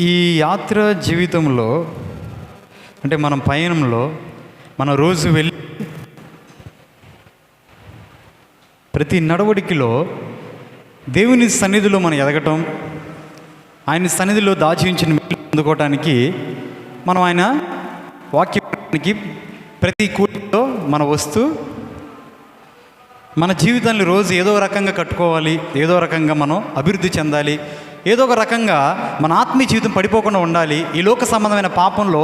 ఈ యాత్ర జీవితంలో అంటే మనం పయనంలో మన రోజు వెళ్ళి ప్రతి నడవడికలో దేవుని సన్నిధిలో మనం ఎదగటం, ఆయన సన్నిధిలో దాచి ఉంచిన మేలు పొందుకోవటానికి మనం ఆయన వాక్యానికి ప్రతి కూడిలో మన వస్తూ మన జీవితాన్ని రోజు ఏదో రకంగా కట్టుకోవాలి, ఏదో రకంగా మనం అభివృద్ధి చెందాలి, ఏదో ఒక రకంగా మన ఆత్మీయ జీవితం పడిపోకుండా ఉండాలి, ఈ లోక సంబంధమైన పాపంలో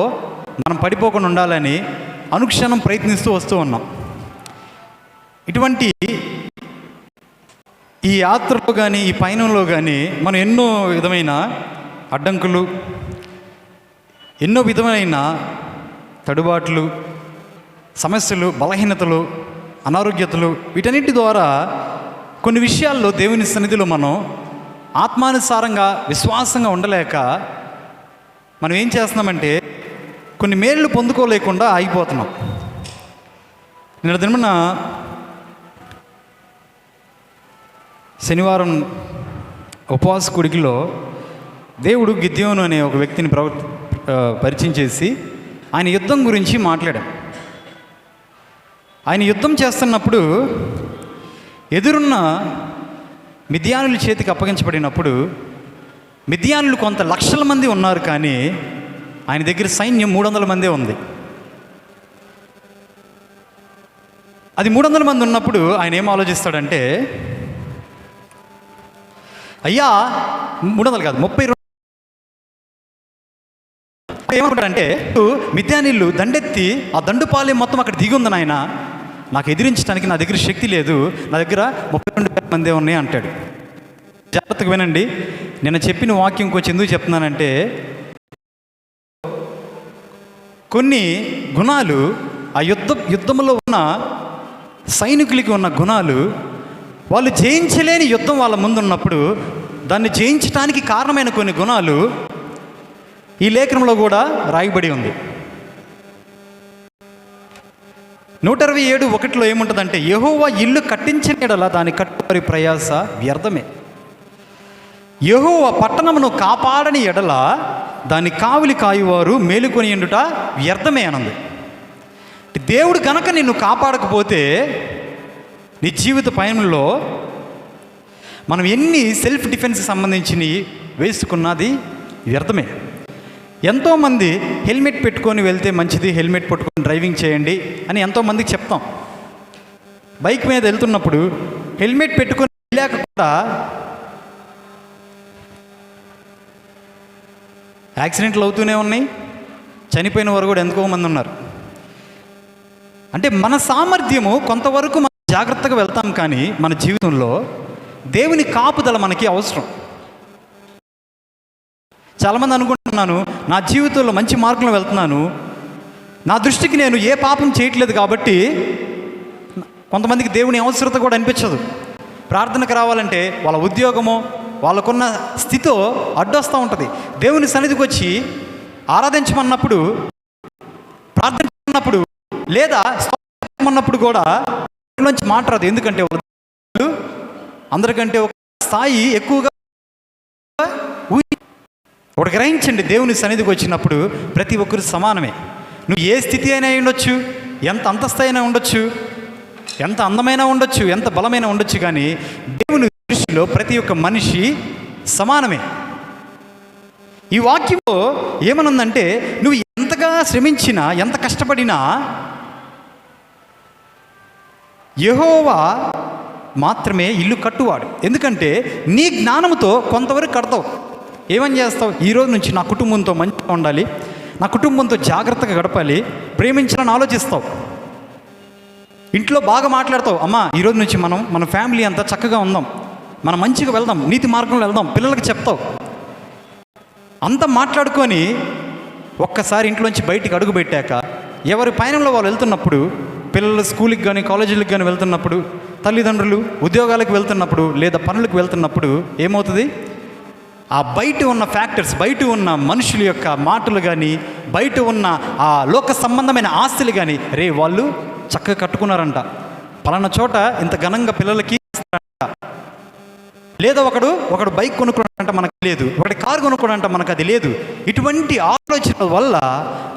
మనం పడిపోకుండా ఉండాలని అనుక్షణం ప్రయత్నిస్తూ వస్తూ ఉన్నాం. ఇటువంటి ఈ యాత్రలో కానీ ఈ పయనంలో కానీ మనం ఎన్నో విధమైన అడ్డంకులు, ఎన్నో విధమైన తడుబాట్లు, సమస్యలు, బలహీనతలు, అనారోగ్యతలు, వీటన్నిటి ద్వారా కొన్ని విషయాల్లో దేవుని సన్నిధిలో మనం ఆత్మానుసారంగా విశ్వాసంగా ఉండలేక మనం ఏం చేస్తున్నామంటే కొన్ని మేళ్ళు పొందుకోలేకుండా ఆగిపోతున్నాం. నిన్న దినమున శనివారం ఉపవాస కుడికిలో దేవుడు గిద్యోను అనే ఒక వ్యక్తిని పరిచయం చేసి ఆయన యుద్ధం గురించి మాట్లాడాడు. ఆయన యుద్ధం చేస్తున్నప్పుడు ఎదురున్న మిద్యానుల చేతికి అప్పగించబడినప్పుడు మిద్యానులు కొంత లక్షల మంది ఉన్నారు, కానీ ఆయన దగ్గర సైన్యం 300 మందే ఉంది. అది 300 మంది ఉన్నప్పుడు ఆయన ఏం ఆలోచిస్తాడంటే, అయ్యా 300 కాదు 32 ఏమంటాడంటే, మిద్యానీళ్ళు దండెత్తి ఆ దండుపాలెం మొత్తం అక్కడ దిగి ఉంది నాయన, నాకు ఎదిరించడానికి నా దగ్గర శక్తి లేదు, నా దగ్గర 32,000 మందే ఉన్నాయి అంటాడు. జాగ్రత్తగా వినండి, నేను చెప్పిన వాక్యం కొంచెం ఎందుకు చెప్తున్నానంటే, కొన్ని గుణాలు ఆ యుద్ధంలో ఉన్న సైనికులకి ఉన్న గుణాలు వాళ్ళు జయించలేని యుద్ధం వాళ్ళ ముందున్నప్పుడు దాన్ని జయించడానికి కారణమైన కొన్ని గుణాలు ఈ లేఖనంలో కూడా రాయబడి ఉంది. 127:1 ఏముంటుందంటే, యెహోవా ఇల్లు కట్టించిన యెడల దాని కట్టువారి ప్రయాస వ్యర్థమే, యెహోవా పట్టణమును కాపాడని ఎడల దాని కావలి కాయువారు మేలుకొని ఉండుట వ్యర్థమే అనంది. దేవుడు కనుక నిన్ను కాపాడకపోతే నీ జీవిత పయనంలో మనం ఎన్ని సెల్ఫ్ డిఫెన్స్కి సంబంధించినవి వేసుకున్నది వ్యర్థమే. ఎంతోమంది హెల్మెట్ పెట్టుకొని వెళ్తే మంచిది, హెల్మెట్ పెట్టుకొని డ్రైవింగ్ చేయండి అని ఎంతోమందికి చెప్తాం. బైక్ మీద వెళ్తున్నప్పుడు హెల్మెట్ పెట్టుకొని వెళ్ళాక కూడా యాక్సిడెంట్లు అవుతూనే ఉన్నాయి, చనిపోయిన వారు కూడా ఎంతో మంది ఉన్నారు. అంటే మన సామర్థ్యము కొంతవరకు మనం జాగ్రత్తగా వెళ్తాం, కానీ మన జీవితంలో దేవుని కాపుదల మనకి అవసరం. చాలామంది అనుకుంటున్నాను, నా జీవితంలో మంచి మార్గంలో వెళ్తున్నాను, నా దృష్టికి నేను ఏ పాపం చేయట్లేదు కాబట్టి కొంతమందికి దేవుని అవసరత కూడా అనిపించదు. ప్రార్థనకు రావాలంటే వాళ్ళ ఉద్యోగమో వాళ్ళకున్న స్థితితో అడ్డొస్తూ ఉంటుంది. దేవుని సన్నిధికి వచ్చి ఆరాధించమన్నప్పుడు, ప్రార్థించమన్నప్పుడు లేదా అన్నప్పుడు కూడా నుంచి మాట్లాడదు. ఎందుకంటే అందరికంటే ఒక స్థాయి ఎక్కువగా ఒకటి గ్రహించండి, దేవుని సన్నిధికి వచ్చినప్పుడు ప్రతి ఒక్కరు సమానమే. నువ్వు ఏ స్థితి అయినా ఉండొచ్చు, ఎంత అంతస్తు అయినా ఉండొచ్చు, ఎంత అందమైనా ఉండొచ్చు, ఎంత బలమైన ఉండొచ్చు, కానీ దేవుని దృష్టిలో ప్రతి ఒక్క మనిషి సమానమే. ఈ వాక్యంలో ఏమనుందంటే, నువ్వు ఎంతగా శ్రమించినా, ఎంత కష్టపడినా యెహోవా మాత్రమే ఇల్లు కట్టువాడు. ఎందుకంటే నీ జ్ఞానంతో కొంతవరకు కడతావు. ఏమని చేస్తావు? ఈరోజు నుంచి నా కుటుంబంతో మంచిగా ఉండాలి, నా కుటుంబంతో జాగ్రత్తగా గడపాలి, ప్రేమించాలని ఆలోచిస్తావు. ఇంట్లో బాగా మాట్లాడతావు, అమ్మా ఈరోజు నుంచి మన ఫ్యామిలీ అంతా చక్కగా ఉందాం, మనం మంచిగా వెళ్దాం, నీతి మార్గంలో వెళ్దాం, పిల్లలకి చెప్తావు. అంతా మాట్లాడుకొని ఒక్కసారి ఇంట్లోంచి బయటికి అడుగు పెట్టాక ఎవరి పయనంలో వాళ్ళు వెళ్తున్నప్పుడు, పిల్లలు స్కూల్కి కానీ కాలేజీలకు కానీ వెళ్తున్నప్పుడు, తల్లిదండ్రులు ఉద్యోగాలకు వెళ్తున్నప్పుడు లేదా పనులకు వెళ్తున్నప్పుడు ఏమవుతుంది? ఆ బయట ఉన్న ఫ్యాక్టర్స్, బయట ఉన్న మనుషుల యొక్క మాటలు కానీ, బయట ఉన్న ఆ లోక సంబంధమైన ఆస్తులు కానీ, వాళ్ళు చక్కగా కట్టుకున్నారంట, పలానా చోట ఇంత ఘనంగా పిల్లలకి, లేదా ఒకడు బైక్ కొనుక్కున్నాడంట, కొనుక్కోవడంట మనకు లేదు, ఒకటి కారు కొనుక్కోవడంట మనకు అది లేదు. ఇటువంటి ఆలోచన వల్ల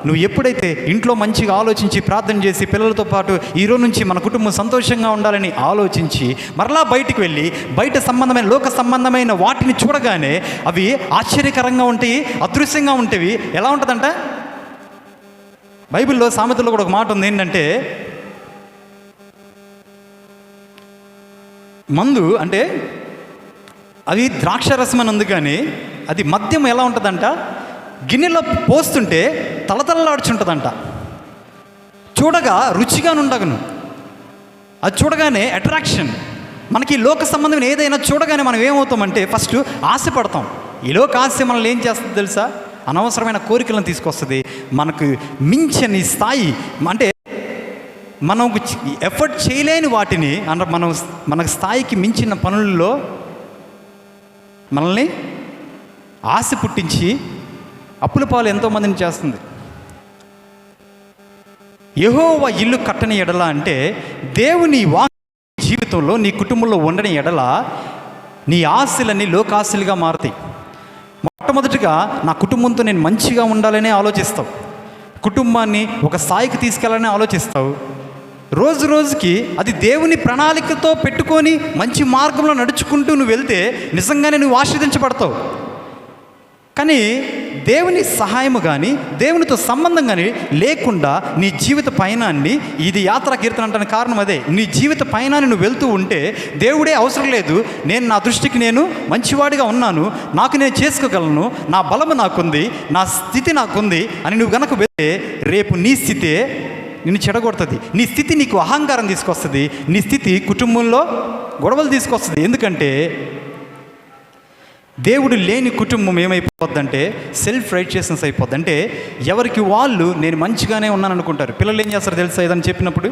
నువ్వు ఎప్పుడైతే ఇంట్లో మంచిగా ఆలోచించి ప్రార్థన చేసి పిల్లలతో పాటు ఈరోజు నుంచి మన కుటుంబం సంతోషంగా ఉండాలని ఆలోచించి మరలా బయటికి వెళ్ళి బయట సంబంధమైన లోక సంబంధమైన వాటిని చూడగానే అవి ఆశ్చర్యకరంగా ఉంటాయి, అదృశ్యంగా ఉంటాయి. ఎలా ఉంటుందంట, బైబిల్లో సామెతల్లో కూడా ఒక మాట ఉంది, ఏంటంటే మందు అంటే అది ద్రాక్షరసం అని ఉంది, కానీ అది మద్యం ఎలా ఉంటుందంట, గిన్నెలో పోస్తుంటే తలతలలాడుచుంటుందంట, చూడగా రుచిగా ఉండగను. అది చూడగానే అట్రాక్షన్. మనకి లోక సంబంధమైన ఏదైనా చూడగానే మనం ఏమవుతామంటే ఫస్ట్ ఆశపడతాం. ఈ లోక ఆశ మనల్ని ఏం చేస్తుంది తెలుసా, అనవసరమైన కోరికలను తీసుకొస్తుంది. మనకు మించని స్థాయి అంటే మనం ఎఫర్ట్ చేయలేని వాటిని మన స్థాయికి మించిన పనుల్లో మనల్ని ఆశ పుట్టించి అప్పుల పాలు ఎంతోమందిని చేస్తుంది. యెహోవా ఇల్లు కట్టని ఎడల అంటే దేవుని జీవితంలో నీ కుటుంబంలో ఉండని ఎడల నీ ఆశలన్నీ లోకాశలుగా మారుతాయి. మొట్టమొదటిగా నా కుటుంబంతో నేను మంచిగా ఉండాలనే ఆలోచిస్తావు, కుటుంబాన్ని ఒక స్థాయికి తీసుకెళ్ళాలని ఆలోచిస్తావు. రోజు రోజుకి అది దేవుని ప్రణాళికతో పెట్టుకొని మంచి మార్గంలో నడుచుకుంటూ నువ్వు వెళ్తే నిజంగానే నువ్వు ఆశీర్వదించబడతావు. కానీ దేవుని సహాయము కానీ దేవునితో సంబంధం కానీ లేకుండా నీ జీవిత పయనాన్ని, ఇది యాత్రా కీర్తన అంటే కారణం అదే, నీ జీవిత పయనాన్ని నువ్వు వెళ్తూ ఉంటే దేవుడే అవసరం లేదు, నేను నా దృష్టికి నేను మంచివాడిగా ఉన్నాను, నాకు నేను చేసుకోగలను, నా బలము నాకుంది, నా స్థితి నాకుంది అని నువ్వు గనక వెళ్తే రేపు నీ స్థితే నిన్ను చెడగొడుతుంది. నీ స్థితి నీకు అహంకారం తీసుకొస్తుంది, నీ స్థితి కుటుంబంలో గొడవలు తీసుకొస్తుంది. ఎందుకంటే దేవుడు లేని కుటుంబం ఏమైపోద్దంటే సెల్ఫ్ రైచియస్నెస్ అయిపోద్ది. అంటే ఎవరికి వాళ్ళు నేను మంచిగానే ఉన్నాను అనుకుంటారు. పిల్లలు ఏం చేస్తారు తెలుసా, ఏదని చెప్పినప్పుడు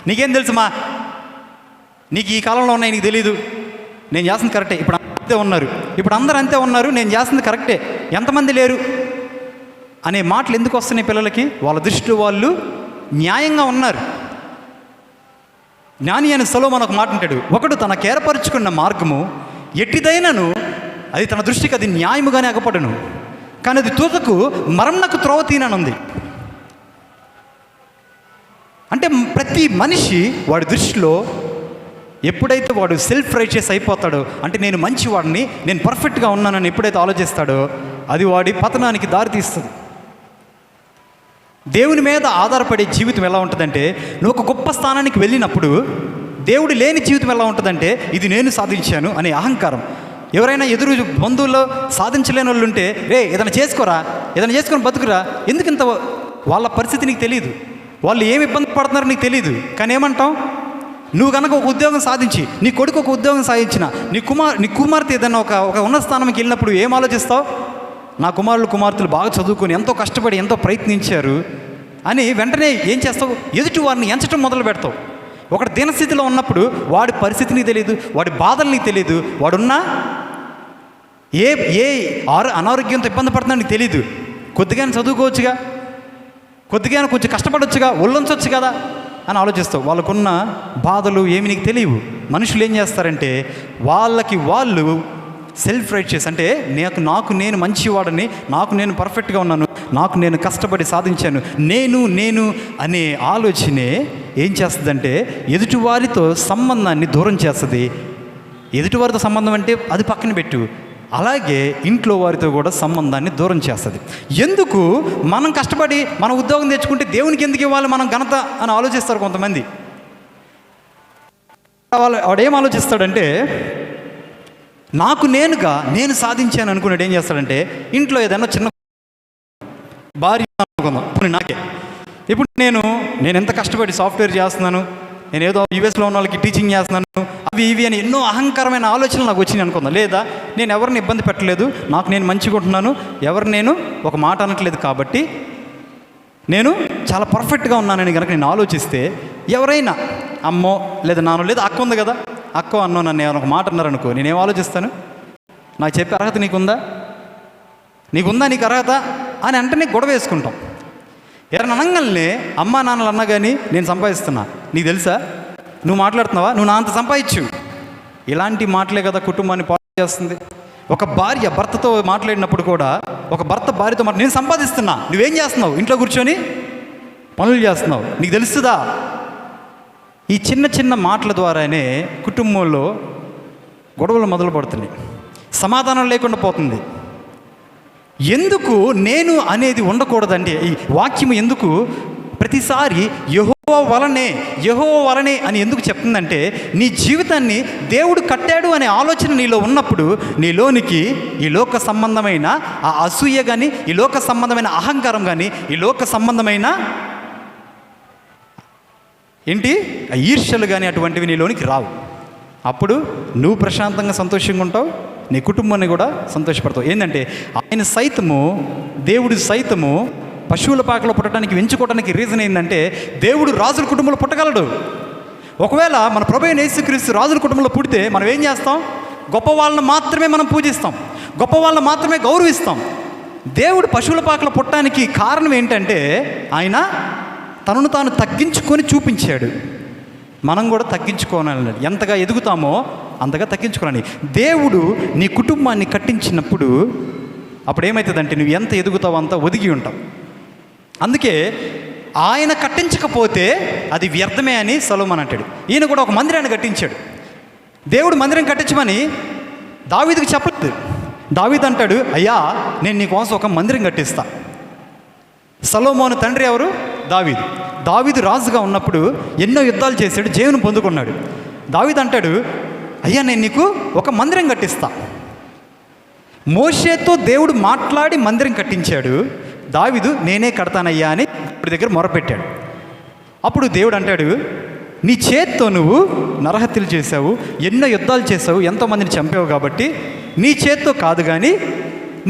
నీకేం తెలుసుమా, నీకు ఈ కాలంలో ఉన్నాయి నీకు తెలీదు, నేను చేస్తుంది కరెక్టే, ఇప్పుడు అంతే ఉన్నారు, ఇప్పుడు అందరూ అంతే ఉన్నారు, నేను చేస్తుంది కరెక్టే, ఎంతమంది లేరు అనే మాటలు ఎందుకు వస్తున్నాయి పిల్లలకి? వాళ్ళ దృష్టిలో వాళ్ళు న్యాయంగా ఉన్నారు. జ్ఞాని అని సొలొమోను ఒక మాట అంటాడు, ఒకడు తన కేరపరుచుకున్న మార్గము ఎట్టిదైనను అది తన దృష్టికి అది న్యాయముగానే అగపడను, కానీ అది తుదకు మరణకు త్రోవ తీననుంది. అంటే ప్రతి మనిషి వాడి దృష్టిలో ఎప్పుడైతే వాడు సెల్ఫ్ రైచియస్ అయిపోతాడో, అంటే నేను మంచివాడిని, నేను పర్ఫెక్ట్గా ఉన్నానని ఎప్పుడైతే ఆలోచిస్తాడో అది వాడి పతనానికి దారితీస్తుంది. దేవుని మీద ఆధారపడే జీవితం ఎలా ఉంటుందంటే, నువ్వు ఒక గొప్ప స్థానానికి వెళ్ళినప్పుడు దేవుడు లేని జీవితం ఎలా ఉంటుందంటే, ఇది నేను సాధించాను అనే అహంకారం. ఎవరైనా ఎదురు బంధువుల్లో సాధించలేని వాళ్ళు ఉంటే, రే ఏదైనా చేసుకోరా, ఏదైనా చేసుకొని బతుకురా, ఎందుకు ఇంత వాళ్ళ పరిస్థితి నీకు తెలియదు, వాళ్ళు ఏమి ఇబ్బంది పడుతున్నారో నీకు తెలియదు. కానీ ఏమంటాం, నువ్వు కనుక ఒక ఉద్యోగం సాధించి, నీ కొడుకు ఒక ఉద్యోగం సాధించిన, నీ కుమార్తె ఏదైనా ఒక ఉన్నత స్థానానికి వెళ్ళినప్పుడు ఏం ఆలోచిస్తావు, నా కుమార్తెలు బాగా చదువుకొని ఎంతో కష్టపడి ఎంతో ప్రయత్నించారు అని వెంటనే ఏం చేస్తావు, ఎదుటి వారిని ఎంచడం మొదలు పెడతావు. ఒకటి దీనస్థితిలో ఉన్నప్పుడు వాడి పరిస్థితి నీకు తెలియదు, వాడి బాధలు నీకు తెలియదు, వాడున్నా ఏ అనారోగ్యంతో ఇబ్బంది పడుతున్నా నీకు తెలియదు. కొద్దిగానే చదువుకోవచ్చుగా, కొద్దిగానే కొంచెం కష్టపడొచ్చుగా, ఒళ్ళొంచవచ్చు కదా అని ఆలోచిస్తావు. వాళ్ళకున్న బాధలు ఏమి నీకు తెలియవు. మనుషులు ఏం చేస్తారంటే వాళ్ళకి వాళ్ళు సెల్ఫ్ రైచియస్, అంటే నాకు నేను మంచివాడని, నాకు నేను పర్ఫెక్ట్గా ఉన్నాను, నాకు నేను కష్టపడి సాధించాను, నేను అనే ఆలోచనే ఏం చేస్తుందంటే ఎదుటివారితో సంబంధాన్ని దూరం చేస్తుంది. ఎదుటివారితో సంబంధం అంటే అది పక్కన పెట్టు, అలాగే ఇంట్లో వారితో కూడా సంబంధాన్ని దూరం చేస్తుంది. ఎందుకు మనం కష్టపడి మన ఉద్యోగం తెచ్చుకుంటే దేవునికి ఎందుకు ఇవ్వాలి మనం ఘనత అని ఆలోచిస్తారు కొంతమంది. వాడేం ఆలోచిస్తాడంటే, నేను సాధించాను అనుకున్నాడు ఏం చేస్తాడంటే, ఇంట్లో ఏదైనా చిన్న భార్య అనుకుందాం, ఇప్పుడు నాకే, ఇప్పుడు నేను ఎంత కష్టపడి సాఫ్ట్వేర్ చేస్తున్నాను, నేను ఏదో యూఎస్లో ఉన్న వాళ్ళకి టీచింగ్ చేస్తున్నాను, అవి ఇవి అని ఎన్నో అహంకరమైన ఆలోచనలు నాకు వచ్చినాయి అనుకుందాం. లేదా నేను ఎవరిని ఇబ్బంది పెట్టలేదు, నాకు నేను మంచిగా ఉంటున్నాను, నేను ఒక మాట అనట్లేదు, కాబట్టి నేను చాలా పర్ఫెక్ట్గా ఉన్నానని కనుక నేను ఆలోచిస్తే, ఎవరైనా అమ్మో లేదా నాన్నో లేదా అక్క ఉంది కదా, అక్కో అన్నో నన్ను ఏమైనా ఒక మాట అన్నారనుకో, నేనేం ఆలోచిస్తాను, నాకు చెప్పే అర్హత నీకుందా నీకు అర్హత అని అంటే గొడవ వేసుకుంటాం. ఎవరైనా అనగానే అమ్మా నాన్నలు అన్నా కానీ నేను సంపాదిస్తున్నా, నీకు తెలుసా, నువ్వు మాట్లాడుతున్నావా, నువ్వు నా అంత సంపాదించు, ఇలాంటి మాటలే కదా కుటుంబాన్ని పాడు చేస్తుంది. ఒక భార్య భర్తతో మాట్లాడినప్పుడు కూడా, ఒక భర్త భార్యతో నేను సంపాదిస్తున్నా, నువ్వేం చేస్తున్నావు? ఇంట్లో కూర్చొని పనులు చేస్తున్నావు, నీకు తెలుస్తుందా? ఈ చిన్న చిన్న మాటల ద్వారానే కుటుంబంలో గొడవలు మొదలు పడుతున్నాయి, సమాధానం లేకుండా పోతుంది. ఎందుకు నేను అనేది ఉండకూడదండి? ఈ వాక్యం ఎందుకు ప్రతిసారి యెహోవా వలనే అని ఎందుకు చెప్తుందంటే, నీ జీవితాన్ని దేవుడు కట్టాడు అనే ఆలోచన నీలో ఉన్నప్పుడు నీలోనికి ఈ లోక సంబంధమైన ఆ అసూయ కానీ, ఈ లోక సంబంధమైన అహంకారం కానీ, ఈ లోక సంబంధమైన ఆ ఈర్ష్యలు కానీ అటువంటివి నీలోనికి రావు. అప్పుడు నువ్వు ప్రశాంతంగా సంతోషంగా ఉంటావు, నీ కుటుంబాన్ని కూడా సంతోషపడతావు. ఏంటంటే దేవుడు సైతము పశువుల పాకలో పుట్టడానికి ఎంచుకోవడానికి రీజన్ ఏంటంటే, దేవుడు రాజుల కుటుంబంలో పుట్టగలడు. ఒకవేళ మన ప్రభువైన యేసుక్రీస్తు రాజుల కుటుంబంలో పుడితే మనం ఏం చేస్తాం? గొప్ప వాళ్ళని మాత్రమే మనం పూజిస్తాం, గొప్ప వాళ్ళని మాత్రమే గౌరవిస్తాం. దేవుడు పశువుల పాకలో పుట్టడానికి కారణం ఏంటంటే, ఆయన తనను తాను తగ్గించుకొని చూపించాడు. మనం కూడా తగ్గించుకోవాలని, ఎంతగా ఎదుగుతామో అంతగా తగ్గించుకోవాలని. దేవుడు నీ కుటుంబాన్ని కట్టించినప్పుడు అప్పుడు ఏమవుతుందంటే, నువ్వు ఎంత ఎదుగుతావో అంత ఒదిగి ఉంటావు. అందుకే ఆయన కట్టించకపోతే అది వ్యర్థమే అని సొలొమోను అంటాడు. ఈయన కూడా ఒక మందిరాన్ని కట్టించాడు. దేవుడు మందిరం కట్టించమని దావీదుకు చెప్పలేదు. దావీదు అంటాడు, అయ్యా నేను నీకోసం ఒక మందిరం కట్టిస్తా. సొలొమోను తండ్రి ఎవరు? దావీదు రాజుగా ఉన్నప్పుడు ఎన్నో యుద్ధాలు చేశాడు, జయను పొందుకున్నాడు. దావీదు అంటాడు, అయ్యా నేను నీకు ఒక మందిరం కట్టిస్తా. మోషేతో దేవుడు మాట్లాడి మందిరం కట్టించాడు. దావీదు నేనే కడతానయ్యా అని దేవుడి దగ్గర మొరపెట్టాడు. అప్పుడు దేవుడు అంటాడు, నీ చేత్తో నువ్వు నరహత్యలు చేశావు, ఎన్నో యుద్ధాలు చేసావు, ఎంతోమందిని చంపావు, కాబట్టి నీ చేత్తో కాదు కానీ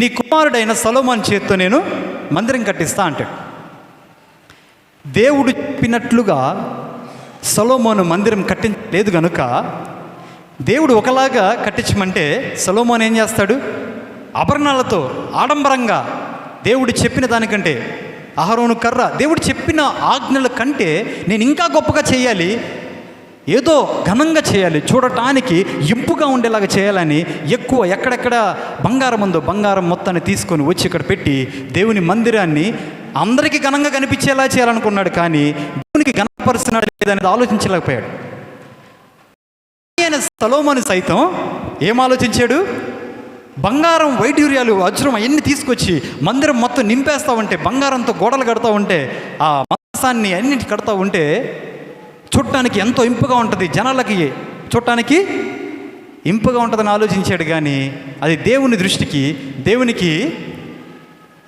నీ కుమారుడైన సొలొమోను చేత్తో నేను మందిరం కట్టిస్తా అంటాడు. దేవుడు చెప్పినట్లుగా సొలొమోను మందిరం కట్టించలేదు కనుక దేవుడు ఒకలాగా కట్టించమంటే సొలొమోను ఏం చేస్తాడు? ఆభరణాలతో ఆడంబరంగా దేవుడు చెప్పిన దానికంటే, అహరోను కర్ర దేవుడు చెప్పిన ఆజ్ఞల కంటే నేను ఇంకా గొప్పగా చేయాలి, ఏదో ఘనంగా చేయాలి, చూడటానికి ఇంపుగా ఉండేలాగా చేయాలని ఎక్కువ ఎక్కడెక్కడ బంగారం ఉందో బంగారం మొత్తాన్ని తీసుకొని వచ్చి ఇక్కడ పెట్టి దేవుని మందిరాన్ని అందరికీ ఘనంగా కనిపించేలా చేయాలనుకున్నాడు. కానీ దేవునికి ఘనపరుస్తున్నాడు లేదనేది ఆలోచించలేకపోయాడు. ఆయన సొలొమోను సైతం ఏం ఆలోచించాడు? బంగారం, వైఢూర్యాలు, వజ్రం అవన్నీ తీసుకొచ్చి మందిరం మొత్తం నింపేస్తూ ఉంటే, బంగారంతో గోడలు కడతా ఉంటే, ఆ మంచాన్ని అన్నింటి కడతా ఉంటే చూడటానికి ఎంతో ఇంపుగా ఉంటుంది, జనాలకి చూడటానికి ఇంపుగా ఉంటుందని ఆలోచించాడు. కానీ అది దేవుని దృష్టికి దేవునికి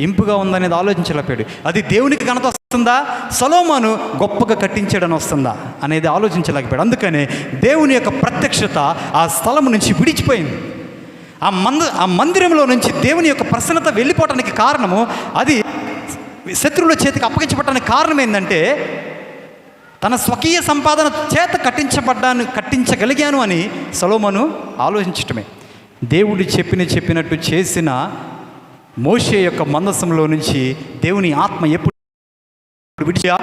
ఇంపుగా ఉందనేది ఆలోచించలేకపోయాడు. అది దేవునికి ఘనత వస్తుందా, సొలొమోను గొప్పగా కట్టించాడని వస్తుందా అనేది ఆలోచించలేకపోయాడు. అందుకనే దేవుని యొక్క ప్రత్యక్షత ఆ స్థలం నుంచి విడిచిపోయింది. ఆ మందిరంలో నుంచి దేవుని యొక్క ప్రసన్నత వెళ్ళిపోవటానికి కారణము, అది శత్రువుల చేతికి అప్పగించబడటానికి కారణం ఏంటంటే, తన స్వకీయ సంపాదన చేత కట్టించగలిగాను అని సొలొమోను ఆలోచించటమే. దేవుడు చెప్పినట్టు చేసిన మోషే యొక్క మందసంలో నుంచి దేవుని ఆత్మ ఎప్పుడు విడిచా.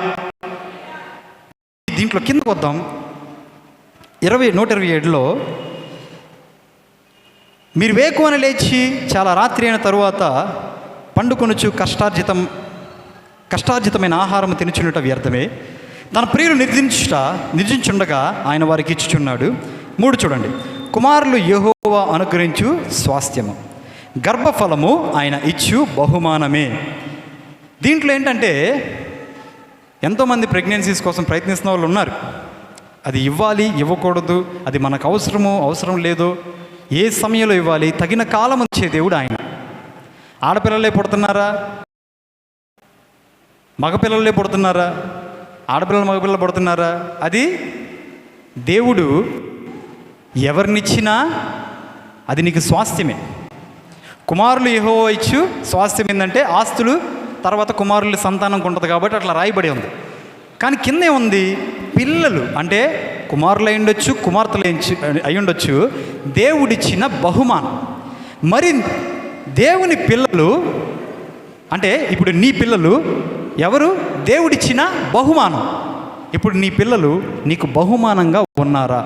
దీంట్లో కిందకు వద్దాం. 127లో మీరు వేకువన లేచి చాలా రాత్రి అయిన తరువాత పండుకొనుచు కష్టార్జితమైన ఆహారం తినుచున్నట వ్యర్థమే, తన ప్రియులు నిర్జించుండగా ఆయన వారికి ఇచ్చుచున్నాడు. 3 చూడండి, కుమారులు యెహోవా అనుగ్రహించు స్వాస్థ్యము, గర్భఫలము ఆయన ఇచ్చు బహుమానమే. దీంట్లో ఏంటంటే, ఎంతోమంది ప్రెగ్నెన్సీస్ కోసం ప్రయత్నిస్తున్న వాళ్ళు ఉన్నారు. అది ఇవ్వాలి, ఇవ్వకూడదు, అది మనకు అవసరం లేదు, ఏ సమయంలో ఇవ్వాలి, తగిన కాలం వచ్చే దేవుడు ఆయన. ఆడపిల్లలే పుడుతున్నారా, మగపిల్లలే పుడుతున్నారా, మగపిల్లలు పుడుతున్నారా, అది దేవుడు ఎవరినిచ్చినా అది నీకు స్వాస్థ్యమే. కుమారులు యెహోవా ఇచ్చు స్వాస్థ్యం ఏంటంటే ఆస్తులు, తర్వాత కుమారుల సంతానం ఉంటుంది కాబట్టి అట్లా రాయబడి ఉంది. కానీ కిందే ఉంది పిల్లలు, అంటే కుమారులు అయి ఉండొచ్చు, కుమార్తెలు అయి ఉండొచ్చు, దేవుడిచ్చిన బహుమానం. మరి దేవుని పిల్లలు అంటే ఇప్పుడు నీ పిల్లలు ఎవరు? దేవుడిచ్చిన బహుమానం. ఇప్పుడు నీ పిల్లలు నీకు బహుమానంగా ఉన్నారా?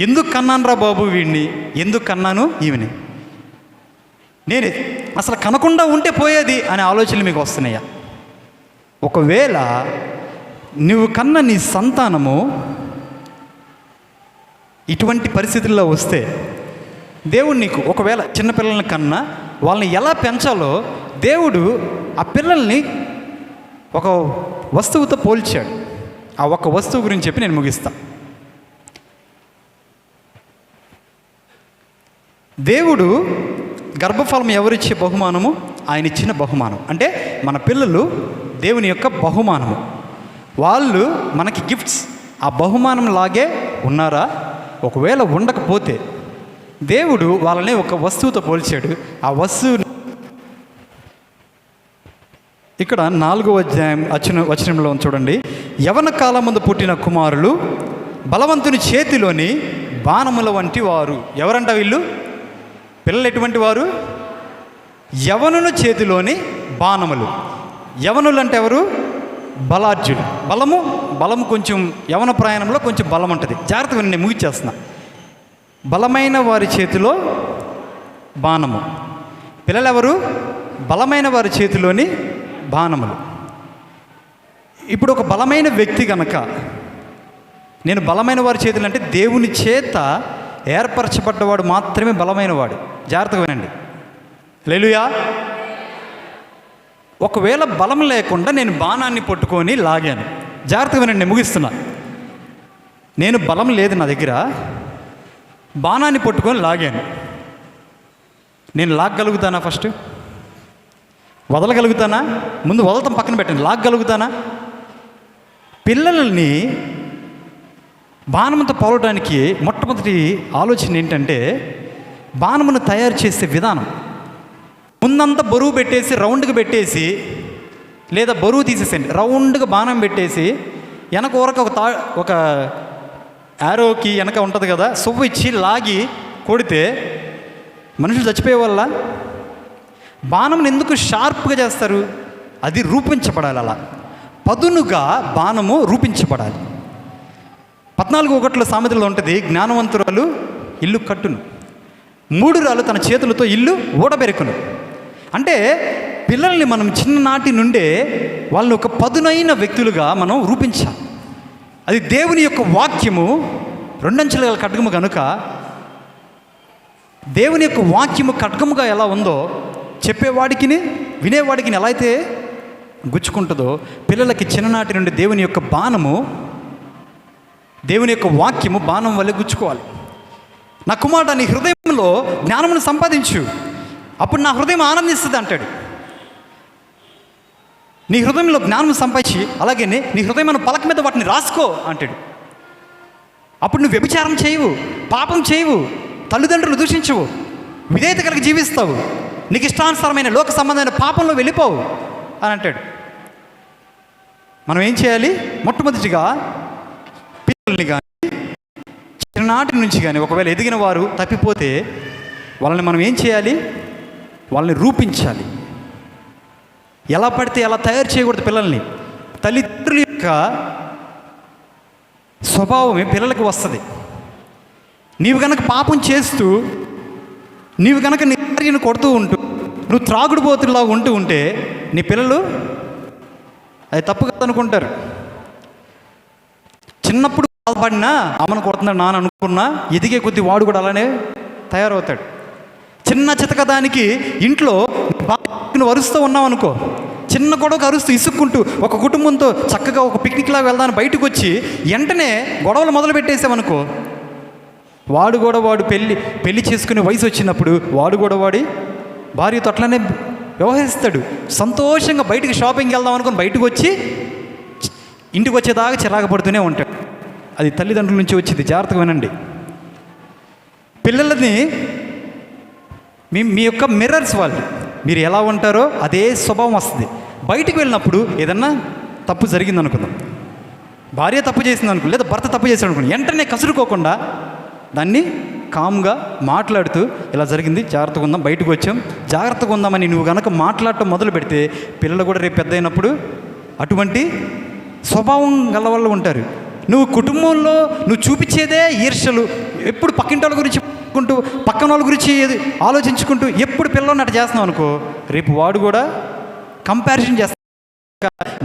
ఎందుకు కన్నాను రా బాబు వీడిని, ఎందుకు కన్నాను ఈమెని, నేను అసలు కనకుండా ఉంటే పోయేది అనే ఆలోచనలు మీకు వస్తున్నాయా? ఒకవేళ నువ్వు కన్న నీ సంతానము ఇటువంటి పరిస్థితుల్లో వస్తే దేవుడు నీకు ఒకవేళ చిన్నపిల్లల్ని కన్నా వాళ్ళని ఎలా పెంచాలో దేవుడు ఆ పిల్లల్ని ఒక వస్తువుతో పోల్చాడు. ఆ ఒక్క వస్తువు గురించి చెప్పి నేను ముగిస్తా. దేవుడు గర్భఫలం ఎవరిచ్చే బహుమానము? ఆయన ఇచ్చిన బహుమానం. అంటే మన పిల్లలు దేవుని యొక్క బహుమానము. వాళ్ళు మనకి గిఫ్ట్స్. ఆ బహుమానం లాగే ఉన్నారా? ఒకవేళ ఉండకపోతే దేవుడు వాళ్ళని ఒక వస్తువుతో పోల్చాడు. ఆ వస్తువు ఇక్కడ 4వ అధ్యాయం వచనంలో చూడండి. యవన కాలం ముందు పుట్టిన కుమారులు బలవంతుని చేతిలోని బాణముల వంటి వారు. ఎవరంట వీళ్ళు? పిల్లలు ఎటువంటి వారు? యవనుని చేతిలోని బాణములు. యవనులు అంటే ఎవరు? బలార్జులు. బలము కొంచెం యవన ప్రయాణంలో కొంచెం బలం ఉంటుంది. జాగ్రత్తగా నేను ముగిచేస్తున్నా. బలమైన వారి చేతిలో బాణము. పిల్లలు ఎవరు? బలమైన వారి చేతిలోని బాణములు. ఇప్పుడు ఒక బలమైన వ్యక్తి కనుక, నేను బలమైన వారి చేతులు అంటే దేవుని చేత ఏర్పరచబడ్డవాడు మాత్రమే బలమైన వాడు. జాగ్రత్తగా వినండి. హల్లెలూయా. ఒకవేళ బలం లేకుండా నేను బాణాన్ని పట్టుకొని లాగాను. జాగ్రత్తగా వినండి, నేను ముగిస్తున్నా. నేను బలం లేదు నా దగ్గర, బాణాన్ని పట్టుకొని లాగాను. నేను లాగగలుగుతానా? ఫస్ట్ వదలగలుగుతానా? ముందు వదలటం పక్కన పెట్టండి. లాగగలుగుతానా? పిల్లల్ని బాణముతో పోలడానికి మొట్టమొదటి ఆలోచన ఏంటంటే, బాణమును తయారు చేసే విధానం. ముందంతా బరువు పెట్టేసి రౌండ్గా పెట్టేసి, లేదా బరువు తీసేసేయండి, రౌండ్గా బాణం పెట్టేసి వెనక ఊరక ఒక యారోకి వెనక ఉంటుంది కదా, సువ్వు ఇచ్చి లాగి కొడితే మనుషులు చచ్చిపోయే వల్ల. బాణంని ఎందుకు షార్ప్గా చేస్తారు? అది రూపించబడాలి. అలా పదునుగా బాణము రూపించబడాలి. 14:1 సామెతలో ఉంటుంది, జ్ఞానవంతురాలు ఇల్లు కట్టును, మూఢురాలు తన చేతులతో ఇల్లు ఊడబెరుకును. అంటే పిల్లల్ని మనం చిన్ననాటి నుండే వాళ్ళని ఒక పదునైన వ్యక్తులుగా మనం రూపించాలి. అది దేవుని యొక్క వాక్యము 2 అంచెల ఖడ్గము కనుక, దేవుని యొక్క వాక్యము ఖడ్గముగా ఎలా ఉందో చెప్పేవాడికి వినేవాడికి ఎలా అయితే గుచ్చుకుంటుందో, పిల్లలకి చిన్ననాటి నుండి దేవుని యొక్క బాణము, దేవుని యొక్క వాక్యము బాణం వల్లే గుచ్చుకోవాలి. నా కుమారుడు నీ హృదయంలో జ్ఞానమును సంపాదించు, అప్పుడు నా హృదయం ఆనందిస్తుంది అంటాడు. నీ హృదయంలో జ్ఞానం సంపాదించి అలాగే నీ హృదయం పలక మీద వాటిని రాసుకో అంటాడు. అప్పుడు నువ్వు వ్యభిచారం చేయవు, పాపం చేయవు, తల్లిదండ్రులు దూషించవు, విధేయత కలిగి జీవిస్తావు, నీకు ఇష్టానుసారమైన లోక సంబంధమైన పాపంలో వెళ్ళిపోవు అని అంటాడు. మనం ఏం చేయాలి? మొట్టమొదటిగా పిల్లల్ని కానీ చిన్ననాటి నుంచి కానీ ఒకవేళ ఎదిగిన వారు తప్పిపోతే వాళ్ళని మనం ఏం చేయాలి? వాళ్ళని రూపించాలి. ఎలా పడితే ఎలా తయారు చేయకూడదు పిల్లల్ని. తల్లిదండ్రుల యొక్క స్వభావమే పిల్లలకు వస్తుంది. నీవు కనుక పాపం చేస్తూ, నీవు కనుక నీ భార్యను కొడుతూ ఉంటూ, నువ్వు త్రాగుడుబోతుల్లా ఉంటే నీ పిల్లలు అది తప్పు కాదనుకుంటారు. చిన్నప్పుడు బాధపడినా అమ్మను కొడుతున్నాడు నాన్న అనుకున్నా, ఎదిగే కొద్ది వాడు కూడా అలానే తయారవుతాడు. చిన్న చితకదానికి ఇంట్లో నువ్వు అరుస్తూ ఉన్నావు అనుకో, చిన్న గొడవకు అరుస్తూ ఇసుక్కుంటూ ఒక కుటుంబంతో చక్కగా ఒక పిక్నిక్లా వెళ్దాని బయటకు వచ్చి వెంటనే గొడవలు మొదలు పెట్టేసామనుకో, వాడు పెళ్ళి చేసుకునే వయసు వచ్చినప్పుడు వాడి భార్యతో అట్లనే వ్యవహరిస్తాడు. సంతోషంగా బయటికి షాపింగ్కి వెళ్దాం అనుకుని బయటకు వచ్చి ఇంటికి వచ్చేదాకా చిరాకు పడుతూనే ఉంటాడు. అది తల్లిదండ్రుల నుంచి వచ్చింది. జాగ్రత్తగా వినండి. పిల్లలని మీ యొక్క మిర్రర్స్ వాళ్ళు. మీరు ఎలా ఉంటారో అదే స్వభావం వస్తుంది. బయటికి వెళ్ళినప్పుడు ఏదన్నా తప్పు జరిగింది అనుకుందాం, భార్య తప్పు చేసింది అనుకో, లేదా భర్త తప్పు చేశాడు అనుకోండి, వెంటనే కసురుకోకుండా దాన్ని కామ్గా మాట్లాడుతూ ఇలా జరిగింది, జాగ్రత్తగా ఉందాం, బయటకు వచ్చాం, జాగ్రత్తగా ఉందామని నువ్వు కనుక మాట్లాడటం మొదలు పెడితే పిల్లలు కూడా రేపు పెద్ద అయినప్పుడు అటువంటి స్వభావం గల వాళ్ళు ఉంటారు. నువ్వు కుటుంబంలో నువ్వు చూపించేదే ఈర్ష్యలు, ఎప్పుడు పక్కింటి వాళ్ళ గురించి కుంటూ పక్కన వాళ్ళ గురించి ఆలోచించుకుంటూ ఎప్పుడు పిల్లల్ని అట్లా చేస్తున్నావు అనుకో, రేపు వాడు కూడా కంపారిజన్ చేస్తాడు.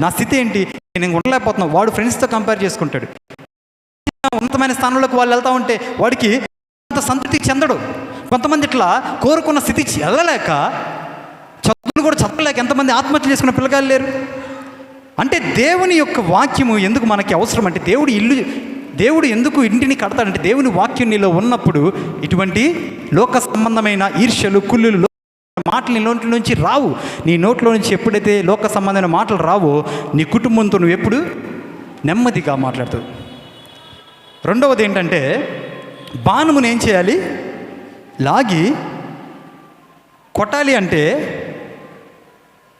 నా స్థితి ఏంటి, నేను ఉండలేకపోతున్నాను, వాడు ఫ్రెండ్స్తో కంపేర్ చేసుకుంటాడు. ఉన్నతమైన స్థానంలోకి వాళ్ళు వెళ్తూ ఉంటే వాడికి అంత సంతృప్తి చెందడు. కొంతమంది ఇట్లా కోరుకున్న స్థితి వెళ్ళలేక, చదువులు కూడా చదవలేక ఎంతమంది ఆత్మహత్య చేసుకున్న పిల్లగాళ్ళు లేరు. అంటే దేవుని యొక్క వాక్యము ఎందుకు మనకి అవసరం అంటే, దేవుడు ఎందుకు ఇంటిని కడతాడంటే, దేవుని వాక్యం నీలో ఉన్నప్పుడు ఇటువంటి లోక సంబంధమైన ఈర్ష్యలు, కుళ్ళులు, మాటలు నీ నోట్ల నుంచి రావు. నీ నోట్లో నుంచి ఎప్పుడైతే లోక సంబంధమైన మాటలు రావో, నీ కుటుంబంతో నువ్వు ఎప్పుడు నెమ్మదిగా మాట్లాడుతావు. రెండవది ఏంటంటే, బాణమును ఏం చేయాలి, లాగి కొట్టాలి. అంటే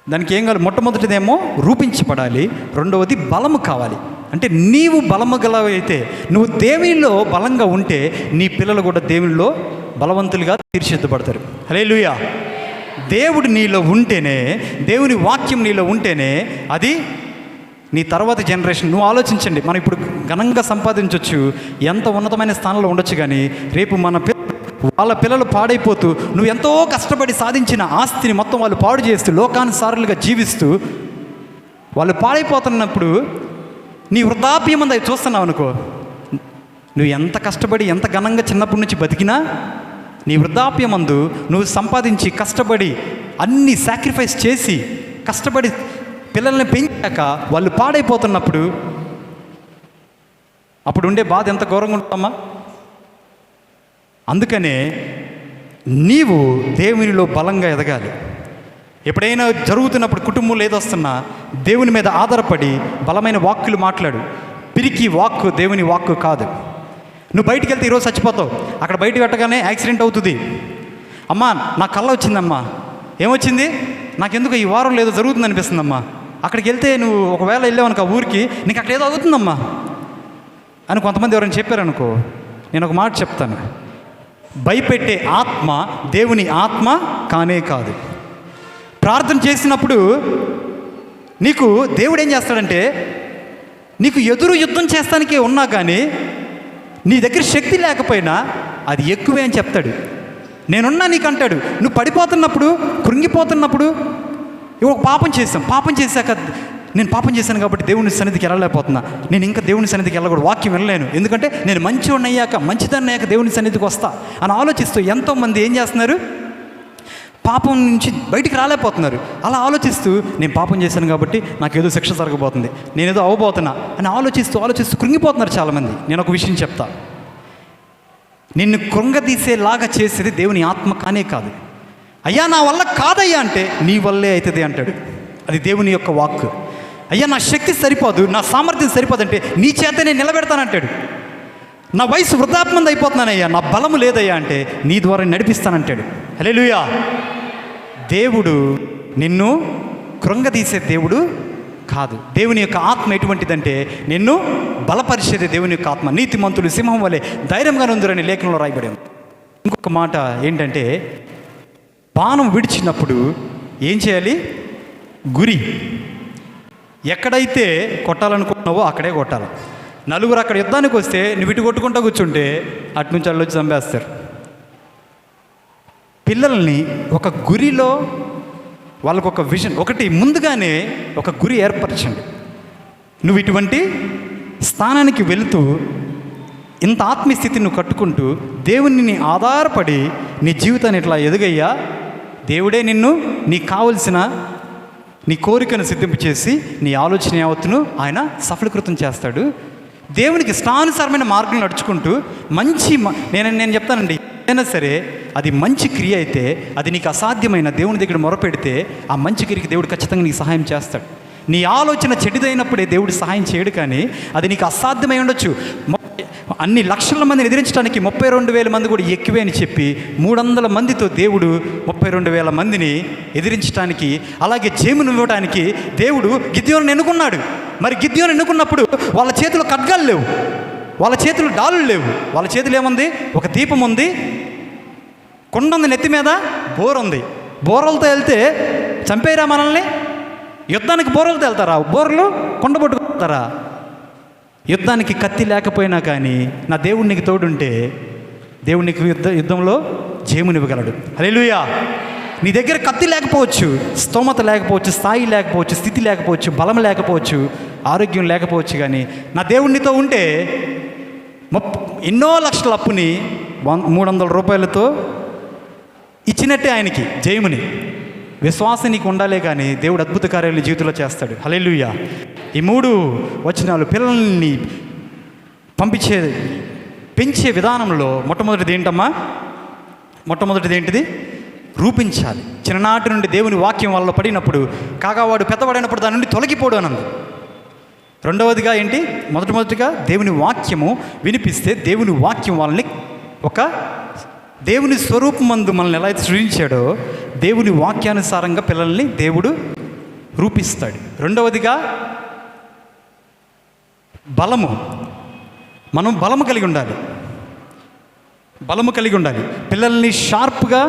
దానికి ఏం కావాలి, మొట్టమొదటిదేమో రూపించబడాలి, రెండవది బలము కావాలి. అంటే నీవు బలము గలవైతే, నువ్వు దేవునిలో బలంగా ఉంటే నీ పిల్లలు కూడా దేవునిలో బలవంతులుగా తీర్చిదిద్దబడతారు. హల్లెలూయా. దేవుడు నీలో ఉంటేనే, దేవుని వాక్యం నీలో ఉంటేనే అది నీ తర్వాత జనరేషన్. నువ్వు ఆలోచించండి, మనం ఇప్పుడు ఘనంగా సంపాదించవచ్చు, ఎంత ఉన్నతమైన స్థానంలో ఉండొచ్చు, కానీ రేపు మన వాళ్ళ పిల్లలు పాడైపోతూ, నువ్వు ఎంతో కష్టపడి సాధించిన ఆస్తిని మొత్తం వాళ్ళు పాడు చేస్తూ, లోకానుసారులుగా జీవిస్తూ వాళ్ళు పాడైపోతున్నప్పుడు నీ వృద్ధాప్యం అంది అవి చూస్తున్నావు అనుకో, నువ్వు ఎంత కష్టపడి ఎంత ఘనంగా చిన్నప్పటి నుంచి బతికినా నీ వృద్ధాప్యమందు నువ్వు సంపాదించి కష్టపడి అన్ని సాక్రిఫైస్ చేసి కష్టపడి పిల్లల్ని పెంచాక వాళ్ళు పాడైపోతున్నప్పుడు అప్పుడు ఉండే బాధ ఎంత ఘోరంగా ఉంటామా. అందుకనే నీవు దేవునిలో బలంగా ఎదగాలి. ఎప్పుడైనా జరుగుతున్నప్పుడు కుటుంబంలో ఏదొస్తున్నా దేవుని మీద ఆధారపడి బలమైన వాక్కులు మాట్లాడు. పిరికి వాక్కు దేవుని వాక్కు కాదు. నువ్వు బయటికి వెళ్తే ఈరోజు చచ్చిపోతావు, అక్కడ బయట పెట్టగానే యాక్సిడెంట్ అవుతుంది. అమ్మా నా కళ్ళ వచ్చిందమ్మా, ఏమొచ్చింది, నాకెందుకు ఈ వారం లేదో జరుగుతుంది అనిపిస్తుందమ్మా. అక్కడికి వెళ్తే నువ్వు ఒకవేళ వెళ్ళావనుకో ఆ ఊరికి, నీకు అక్కడ ఏదో అవుతుందమ్మా అని కొంతమంది ఎవరైనా చెప్పారనుకో, నేను ఒక మాట చెప్తాను, భయపెట్టే ఆత్మ దేవుని ఆత్మ కానే కాదు. ప్రార్థన చేసినప్పుడు నీకు దేవుడు ఏం చేస్తాడంటే, నీకు ఎదురు యుద్ధం చేస్తానికే ఉన్నా కానీ నీ దగ్గర శక్తి లేకపోయినా అది ఎక్కువే అని చెప్తాడు. నేనున్నా నీకు అంటాడు. నువ్వు పడిపోతున్నప్పుడు, కృంగిపోతున్నప్పుడు, ఒక పాపం చేశాక నేను పాపం చేశాను కాబట్టి దేవుని సన్నిధికి వెళ్ళలేకపోతున్నా, నేను ఇంకా దేవుని సన్నిధికి వెళ్ళకూడదు, వాక్యం వెళ్ళలేను, ఎందుకంటే నేను మంచివాడిని అయ్యాక మంచిదాన్ని అయ్యాక దేవుని సన్నిధికి వస్తా అని ఆలోచిస్తూ ఎంతోమంది ఏం చేస్తున్నారు, పాపం నుంచి బయటికి రాలేకపోతున్నారు. అలా ఆలోచిస్తూ నేను పాపం చేశాను కాబట్టి నాకేదో శిక్ష జరగబోతుంది, నేనేదో అవ్వబోతున్నా అని ఆలోచిస్తూ కృంగిపోతున్నారు చాలామంది. నేను ఒక విషయం చెప్తా, నిన్ను కృంగదీసేలాగా చేసేది దేవుని ఆత్మ కానే కాదు. అయ్యా నా వల్ల కాదయ్యా అంటే నీ వల్లే అవుతుంది అంటాడు. అది దేవుని యొక్క వాక్కు. అయ్యా నా శక్తి సరిపోదు, నా సామర్థ్యం సరిపోదంటే నీ చేత నేను నిలబెడతానంటాడు. నా వయసు వృద్ధాప్యంది అయిపోతున్నానయ్యా, నా బలము లేదయ్యా అంటే నీ ద్వారా నడిపిస్తానంటాడు. హల్లెలూయా. దేవుడు నిన్ను కృంగదీసే దేవుడు కాదు. దేవుని యొక్క ఆత్మ ఎటువంటిదంటే నిన్ను బలపరిచేది దేవుని యొక్క ఆత్మ. నీతిమంతులు సింహం వలె ధైర్యంగా నుందురని లేఖనంలో రాయబడి ఉంది. ఇంకొక మాట ఏంటంటే, బాణం విడిచినప్పుడు ఏం చేయాలి, గురి ఎక్కడైతే కొట్టాలనుకున్నావో అక్కడే కొట్టాలి. నలుగురు అక్కడ యుద్ధానికి వస్తే నువ్వు ఇటు కొట్టుకుంటూ కూర్చుంటే అటు నుంచి వాళ్ళు వచ్చి చంపేస్తారు. పిల్లల్ని ఒక గురిలో వాళ్ళకు ఒక విజన్ ఒకటి ముందుగానే ఒక గురి ఏర్పరచండి. నువ్వు ఇటువంటి స్థానానికి వెళుతూ ఇంత ఆత్మీయ స్థితిని నువ్వు కట్టుకుంటూ దేవుని ఆధారపడి నీ జీవితాన్ని ఇట్లా ఎదుగయ్యా, దేవుడే నిన్ను నీకు కావలసిన నీ కోరికను సిద్ధింపు చేసి నీ ఆలోచన యావత్తును ఆయన సఫలీకృతం చేస్తాడు. దేవునికి ఇష్టానుసారమైన మార్గం నడుచుకుంటూ మంచి నేను చెప్తానండి, ఏదైనా సరే అది మంచి క్రియ అయితే, అది నీకు అసాధ్యమైన దేవుని దగ్గర మొరపెడితే ఆ మంచి క్రియకి దేవుడు ఖచ్చితంగా నీకు సహాయం చేస్తాడు. నీ ఆలోచన చెడుదైనప్పుడే దేవుడు సహాయం చేయడు, కానీ అది నీకు అసాధ్యమై ఉండొచ్చు. అన్ని లక్షల మందిని ఎదిరించడానికి 32,000 మంది కూడా ఎక్కువే అని చెప్పి 300 మందితో దేవుడు 32,000 మందిని ఎదిరించడానికి, అలాగే జయమును ఇవ్వడానికి దేవుడు గిద్యోనుని ఎన్నుకున్నాడు. మరి గిద్యోను ఎన్నుకున్నప్పుడు వాళ్ళ చేతిలో ఖడ్గాలు లేవు, వాళ్ళ చేతులు డాలు లేవు, వాళ్ళ చేతులు ఏముంది, ఒక దీపం ఉంది, కొండ ఉంది, నెత్తి మీద బోర్ ఉంది. బోరలతో వెళ్తే చంపేరా మనల్ని? యుద్ధానికి బోరలతో వెళ్తారా? బోర్లు కొండ పట్టుకుంటారా? యుద్ధానికి కత్తి లేకపోయినా కానీ నా దేవుడు నీకు తోడుంటే దేవుడు నీకు యుద్ధంలో జయమునివ్వగలడు. హల్లెలూయా. నీ దగ్గర కత్తి లేకపోవచ్చు, స్తోమత లేకపోవచ్చు, స్థాయి లేకపోవచ్చు, స్థితి లేకపోవచ్చు, బలం లేకపోవచ్చు, ఆరోగ్యం లేకపోవచ్చు, కానీ నా దేవుడినితో ఉంటే ఎన్నో లక్షల అప్పుని 300 రూపాయలతో ఇచ్చినట్టే ఆయనకి జయముని. విశ్వాసం నీకు ఉండాలే కానీ దేవుడు అద్భుత కార్యాలు జీవితంలో చేస్తాడు. హల్లెలూయా. ఈ 3 వచనాలు పిల్లల్ని పెంచే విధానంలో మొట్టమొదటిది ఏంటిది? రూపించాలి. చిన్ననాటి నుండి దేవుని వాక్యం వాళ్ళలో పడినప్పుడు కాగావాడు పెద్దవాడైనప్పుడు దాని నుండి తొలగిపోడు అన్నది. రెండవదిగా ఏంటి? మొదటిగా దేవుని వాక్యము వినిపిస్తే దేవుని వాక్యం వాళ్ళని ఒక దేవుని స్వరూపమందు మనల్ని ఎలా అయితే సృజించాడో దేవుని వాక్యానుసారంగా పిల్లల్ని దేవుడు రూపిస్తాడు. రెండవదిగా బలము. మనం బలము కలిగి ఉండాలి. పిల్లల్ని షార్ప్గా,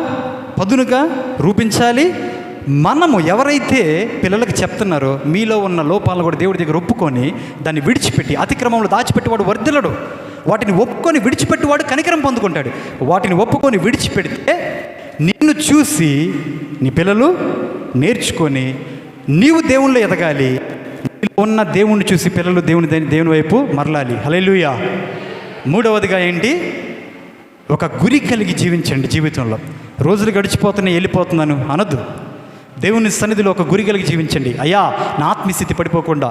పదునుగా రూపించాలి. మనము ఎవరైతే పిల్లలకు చెప్తున్నారో మీలో ఉన్న లోపాలను కూడా దేవుడి దగ్గర ఒప్పుకొని దాన్ని విడిచిపెట్టి, అతిక్రమంలో దాచిపెట్టేవాడు వర్ధిల్లడు. వాటిని ఒప్పుకొని విడిచిపెట్టేవాడు కనికరం పొందుకుంటాడు. వాటిని ఒప్పుకొని విడిచిపెడితే నిన్ను చూసి నీ పిల్లలు నేర్చుకొని నీవు దేవుళ్ళు ఎదగాలి. ఉన్న దేవుణ్ణి చూసి పిల్లలు దేవుని వైపు మరలాలి. హల్లెలూయా. మూడవదిగా ఏంటి? ఒక గురి కలిగి జీవించండి. జీవితంలో రోజులు గడిచిపోతున్నాయి, వెళ్ళిపోతున్నాను అనొద్దు. దేవుని సన్నిధిలో ఒక గురి కలిగి జీవించండి. అయ్యా, నా ఆత్మీయస్థితి పడిపోకుండా,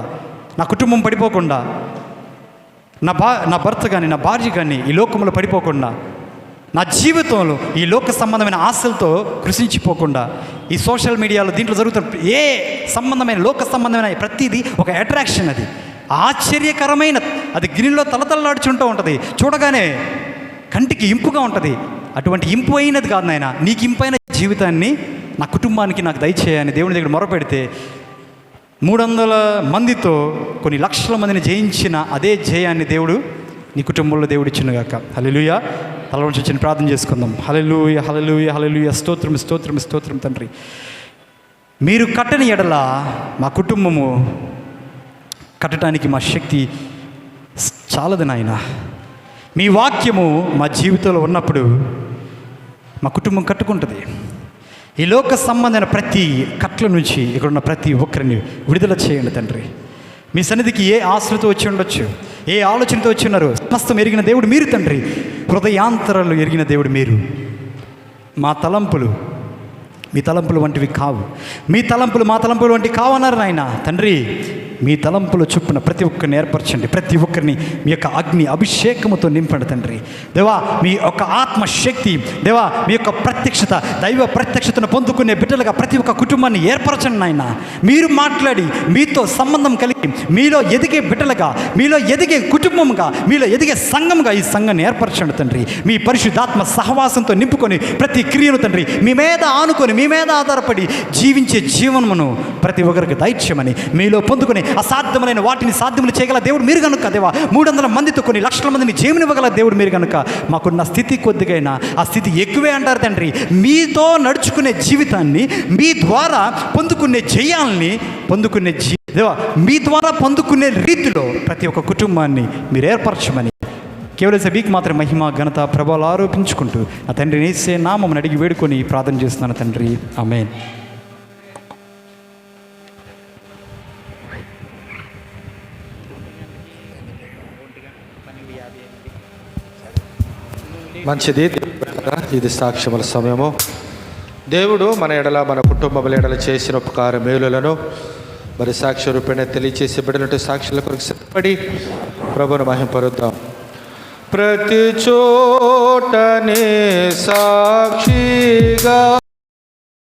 నా కుటుంబం పడిపోకుండా, నా భర్త కానీ నా భార్య కానీ ఈ లోకంలో పడిపోకుండా, నా జీవితంలో ఈ లోక సంబంధమైన ఆశలతో కృషించిపోకుండా, ఈ సోషల్ మీడియాలో దీంట్లో జరుగుతున్న ఏ సంబంధమైన లోక సంబంధమైన ప్రతిదీ ఒక అట్రాక్షన్, అది ఆశ్చర్యకరమైన, అది గిన్నెలో తలతలలాడుచుంటూ ఉంటుంది, చూడగానే కంటికి ఇంపుగా ఉంటుంది. అటువంటి ఇంపు అయినది కాదు నాయన, నీకు ఇంపైన జీవితాన్ని నా కుటుంబానికి నాకు దయచేయని దేవుని దగ్గర మొరపెడితే 300 మందితో కొన్ని లక్షల మందిని జయించిన అదే జయాన్ని దేవుడు నీ కుటుంబంలో దేవుడు ఇచ్చినగాక. హల్లెలూయా. తల నుంచి వచ్చి ప్రార్థన చేసుకుందాం. హల్లెలూయా, హల్లెలూయా, హల్లెలూయా. స్తోత్రం తండ్రి. మీరు కట్టని ఎడల మా కుటుంబము కట్టడానికి మా శక్తి చాలదు నాయన. మీ వాక్యము మా జీవితంలో ఉన్నప్పుడు మా కుటుంబం కట్టుకుంటుంది. ఈ లోక సంబంధమైన ప్రతి కట్ల నుంచి ఇక్కడున్న ప్రతి ఒక్కరిని విడుదల చేయండి తండ్రి. మీ సన్నిధికి ఏ ఆశలతో వచ్చి ఉండొచ్చు, ఏ ఆలోచనతో వచ్చి ఉన్నారు, సమస్తం ఎరిగిన దేవుడు మీరు తండ్రి. హృదయాంతరాలు ఎరిగిన దేవుడు మీరు. మా తలంపులు మీ తలంపులు వంటివి కావు, మీ తలంపులు మా తలంపులు వంటివి కావన్నారు నాయన. తండ్రి, మీ తలంపులు చొప్పున ప్రతి ఒక్కరిని ఏర్పరచండి. ప్రతి ఒక్కరిని మీ యొక్క అగ్ని అభిషేకముతో నింపండి తండ్రి. దేవా, మీ యొక్క ఆత్మశక్తి, దేవా మీ యొక్క ప్రత్యక్షత, దైవ ప్రత్యక్షతను పొందుకునే బిడ్డలుగా ప్రతి ఒక్క కుటుంబాన్ని ఏర్పరచండి నాయన. మీరు మాట్లాడి మీతో సంబంధం కలిగి మీలో ఎదిగే బిడ్డలుగా, మీలో ఎదిగే కుటుంబంగా, మీలో ఎదిగే సంఘంగా ఈ సంఘాన్ని ఏర్పరచండి తండ్రి. మీ పరిశుద్ధాత్మ సహవాసంతో నింపుకొని ప్రతి క్రియను తండ్రి మీ మీద ఆనుకొని, మీ మీద ఆధారపడి జీవించే జీవనమును ప్రతి ఒక్కరికి దైత్యమని మీలో పొందుకొని అసాధ్యమైన వాటిని సాధ్యములు చేయగల దేవుడు మీరు కనుక, దేవా 300 మందితో కొన్ని లక్షల మందిని జీవనివ్వగల దేవుడు మీరు కనుక, మాకున్న స్థితి కొద్దిగైనా ఆ స్థితి ఎక్కువే అంటారు తండ్రి. మీతో నడుచుకునే జీవితాన్ని, మీ ద్వారా పొందుకునే జయాల్ని పొందుకునే దేవా మీ ద్వారా పొందుకునే రీతిలో ప్రతి ఒక్క కుటుంబాన్ని మీరు ఏర్పరచమని కేవలం సభీకి మాత్రం మహిమ ఘనత ప్రభావాలు ఆరోపించుకుంటూ నా తండ్రి యేసే నామమున అడిగి వేడుకొని ప్రార్థన చేస్తున్నాను తండ్రి. ఆమేన్. మంచిది. ఇది సాక్ష్యముల సమయము. దేవుడు మన ఎడల, మన కుటుంబముల ఎడల చేసిన ఉపకార మేలులను మరి సాక్ష్య రూపేణ తెలియచేసి బిడ్డలంటే సాక్షుల కొరకు సిద్ధపడి ప్రభువును మహిమపరుద్దాం. ప్రతి చోటనే